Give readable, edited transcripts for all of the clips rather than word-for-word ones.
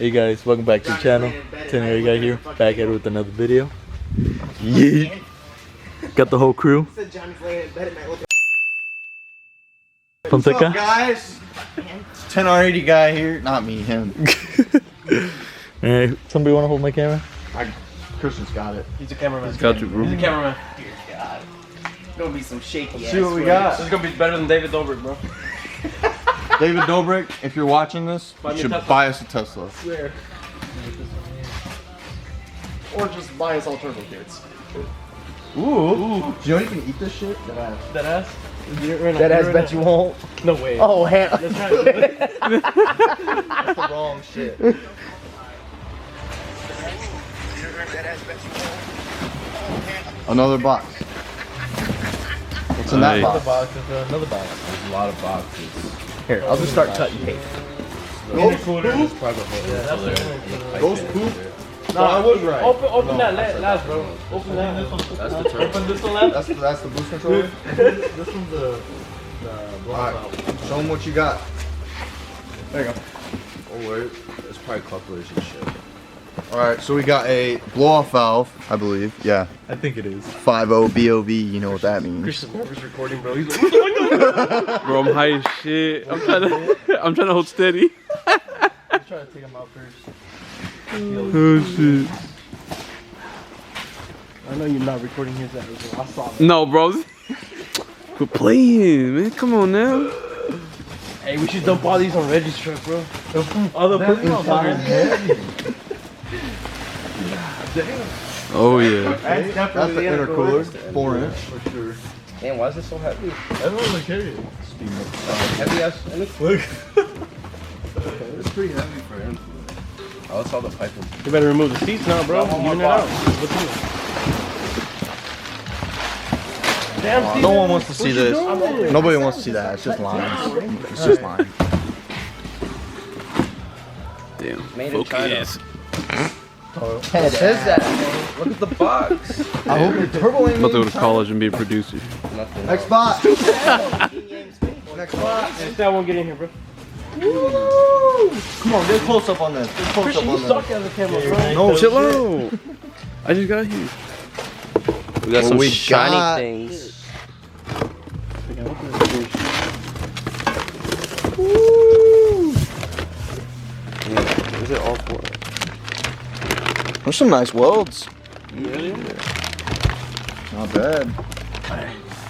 Hey guys, welcome back to the channel. Tenere guy here, back at it with another video. Yeah. Got the whole crew. What's up, guys? 10R80 guy here. Not me, him. Hey, somebody want to hold my camera? Christian's got it. He's a cameraman. He's got you, bro. He's a cameraman. Dear God. It's gonna be some shaky ass. See what we got. This is gonna be better than David Dobrik, bro. David Dobrik, if you're watching this, you should buy us a Tesla. Swear. Or just buy us all turbo kits. Ooh. Do you know you can eat this shit? That ass? That ass bet you won't. No way. Oh, hell. Let's try it. That's the wrong shit. Another box. What's in that box? Another box. There's a lot of boxes. Here, I'll just start cutting tape. Ghost poop? No, I was right. Open that last, bro. Open that. That's the turbo. Open this one last. That's the boost controller? This one's the Alright, show them what you got. There you go. Oh, wait. It's probably couplers and shit. Alright, so we got a blow-off valve, I believe. Yeah. I think it is. 5.0 BOV, you know what that means. Christian's nervous recording, bro. He's like, Bro, I'm high as shit. I'm trying to hold steady. Let's try to take him out first. Oh shit. I know you're not recording his ass. I saw it. No, bro. Quit playing, man. Come on now. Hey, we should dump all these on Reggie's truck, bro. All the Oh yeah. That's the intercooler, 4-inch. For sure. Man, why is this so heavy? Everyone will carry it. Heavy ass. Look. It's pretty heavy for him. Oh, that's all the pipe. You better remove the seats now, bro. Even it out. What's in it? Damn, Steven. No one wants to see this. doing? Nobody wants to see that. It's just lines. It's just lines. Damn. Made in China. Focus. It says that. Look at the box. I hope your turbo ain't I'm about to go to college and be a producer. Nothing. Next spot. Next spot. Let that one get in here, bro. Woo! Come on, get a close up on this. Get a close Christian, up you on suck this. as a camera, bro. No Chill out. I just got here. We got some we Shiny got- things. Is it all four? There's some nice welds. Not bad.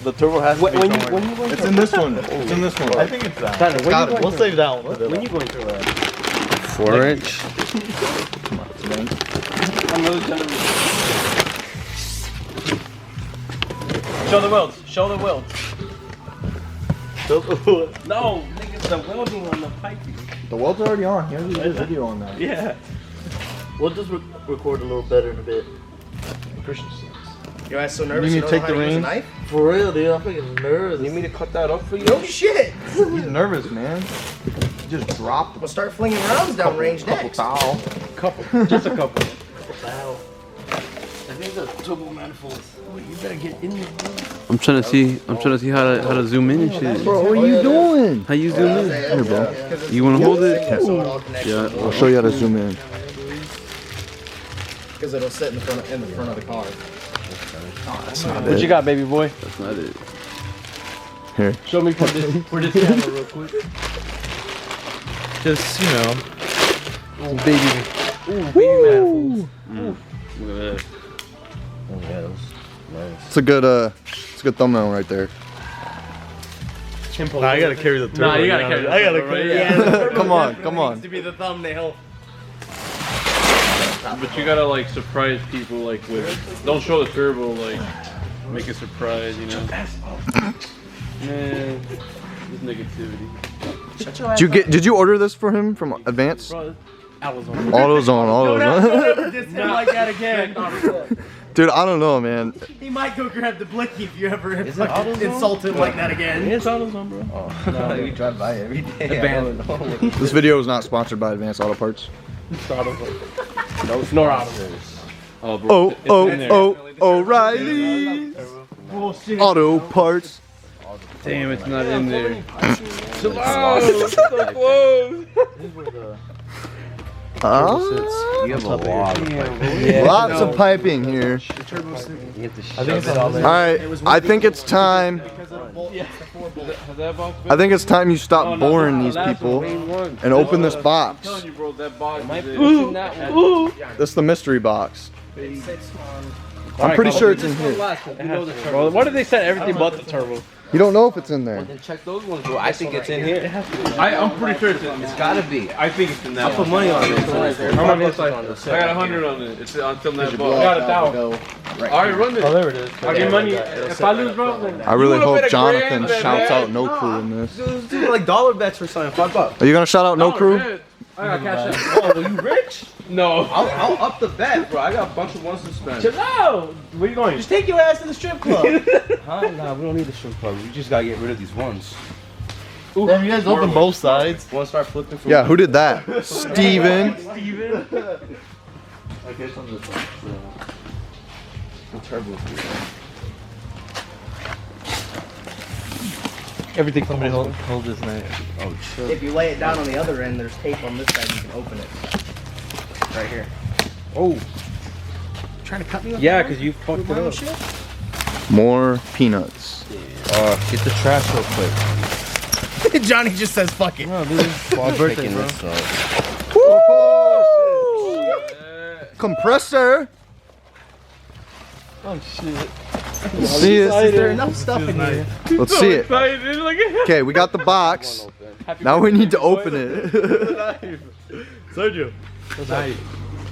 The turbo has to be somewhere. It's in this one. It's in this one. I think it's that. Tyler, when Got you it. going We'll save that one. When you going through that? 4-inch. Another generation. Show the welds. Show the welds. No, nigga, the welding on the piping. The welds are already on. He already did a video on that. Yeah. We'll just record a little better in a bit. Christian sucks. Your ass so You nervous. need to take know the how to use a reins? knife? For real, dude. I'm fucking nervous. You need me to cut that up for you? No shit. He's nervous, man. He just dropped We'll start flinging rounds down range next. foul. Couple. Just a couple. Wow. I think the turbo manifold. You better get in there, bro. I'm trying to see how to zoom in and shit. Bro, what are you doing? How you zoom in? Here, bro. You wanna hold it? Yeah. I'll show you how to zoom in. Because it'll sit in the front of the car. What you got, baby boy? That's not it. Here. Show me for this camera real quick. Just, you know. Baby manifolds. Look at that. Oh, yeah, those nice. It's a good thumbnail right there. Nah, I gotta carry the turbo. Nah, you gotta carry the I gotta turbo, carry right? it. Come on, come on. Needs to be the thumbnail. But you gotta like surprise people like with. Don't show the turbo, like make a surprise, you know. Man, this negativity. Did you order this for him from Advance? Bro, Amazon. AutoZone. This him like that again. Dude, I don't know, man. He might go grab the blicky if you ever Is it AutoZone? insult him like that again. It's AutoZone, bro. Oh, no, we drive by every day. Advanced. This video is not sponsored by Advanced Auto Parts. It's AutoZone. No, it's not AutoZone. Oh, bro. O'Reilly. Bullshit. Auto Parts. Damn, it's not in there. Chill out. So close. Oh, You have a lot of lots of piping here. You have to I think it's all All right, I think it's time. Has that box been? I think it's time you stop Oh, no, boring no, these that's people the main one. and open this I'm box. telling you, bro, that box is it. This is the mystery box. I'm pretty sure it's in here. Bro, why did they set everything but the turbo? You don't know if it's in there. Then check those ones, bro. I think it's in here. I'm pretty sure it's in It's there. gotta be. I think it's in that. I'll put money on it. How much is it? I got 100 on it. It's until that I box. got 1,000. Alright, run it. Oh, there it is. I'll get money. If I lose, bro, then I really You would've hope bet a Jonathan grand, shouts man. out No Crew in this. Do like dollar bets for something. $5. Are you gonna shout out No Crew? I got cash out. Oh, are you rich? No. I'll up the bet, bro. I got a bunch of ones to spend. Chill out. Where you going? Just take your ass to the strip club. Huh? Nah, we don't need the strip club. We just gotta get rid of these ones. Damn, you guys open both sides. Want to start flipping from Yeah, who did that? Steven. the turbo? Everything somebody hold this night. Oh, shit. If you lay it down on the other end, there's tape on this side. You can open it. Right here. Oh. Trying to cut me? Yeah, because you fucked it up. More peanuts. Get the trash real quick. Johnny just says fuck it. No, dude. Birthday, this up. Compressor. Oh, shit. Let's see Is there it. enough stuff in here? Let's see it. Excited. Okay, we got the box. Now we need to open it. Sergio. Nice.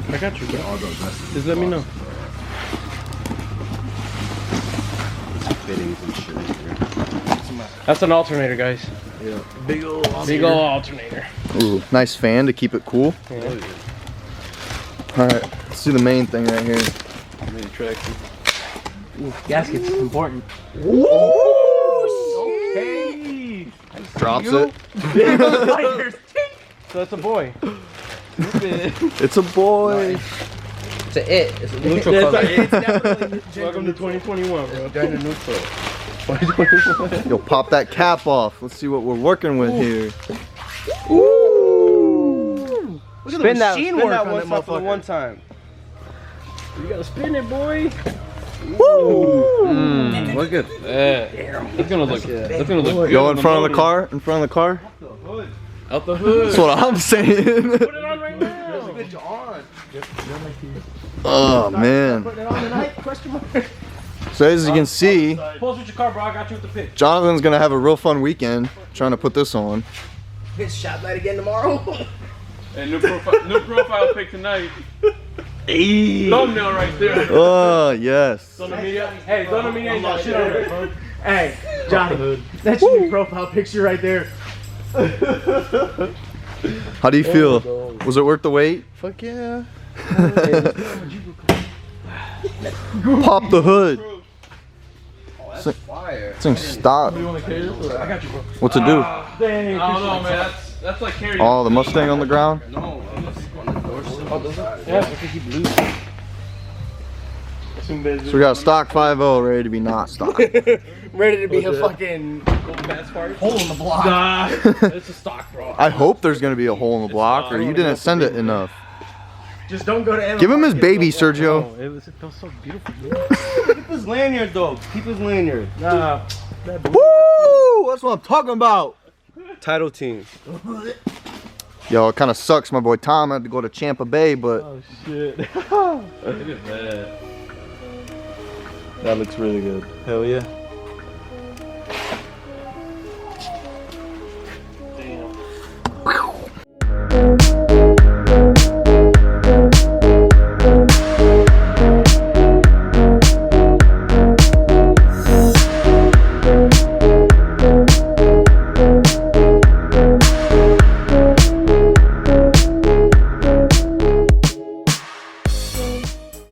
I got you, bro. Just let me know. Fittings and shit in here. That's an alternator, guys. Yeah. Big old alternator. Ooh, nice fan to keep it cool. All right, let's do the main thing right here. Gaskets, important. Hey! Drops it. So that's a boy. It's a boy. It's a it. It's a neutral color. It's definitely Welcome to 2021, bro. Kind of neutral. Yo, pop that cap off. Let's see what we're working with here. Look at the machine work on that for the motherfucker. one time. You gotta spin it, boy. Look at that. That's gonna look good. Yo, in front of the car. In front of the car. Out the hood. That's what I'm saying. Put it on right now. Oh man. Putting it on tonight? Question mark. So as you can see, Pulse with your car, bro. I got you with the pick. Jonathan's gonna have a real fun weekend trying to put this on. Get shot light again tomorrow. And new profile pic tonight. Thumbnail right there. Oh yes. Don't know me yet. Hey, don't know me yet. Got shit on it, bro. Hey, Johnny, that's your new profile picture right there. How do you feel? Was it worth the wait? Fuck yeah. Pop the hood. Fire. This thing stop. I got you, bro. What's it do? Dang. I don't know, man. That's like carrying. Oh, the Mustang on the ground. No, on the doorstep. Yeah, I think he blew. So we got a stock 5.0 ready to be not stock. Ready to be a fucking hole in the block. Nah, it's a stock, bro. I hope there's gonna be a hole in the block, or you didn't send it enough. Just don't go to Amazon. Give him his baby, Sergio. Oh, it feels so beautiful. Keep his lanyard, though. Keep his lanyard. Nah. Woo! That's what I'm talking about. Title team. Yo, it kind of sucks. My boy Tom had to go to Tampa Bay, but Oh shit. Look at that. That looks really good. hell yeah.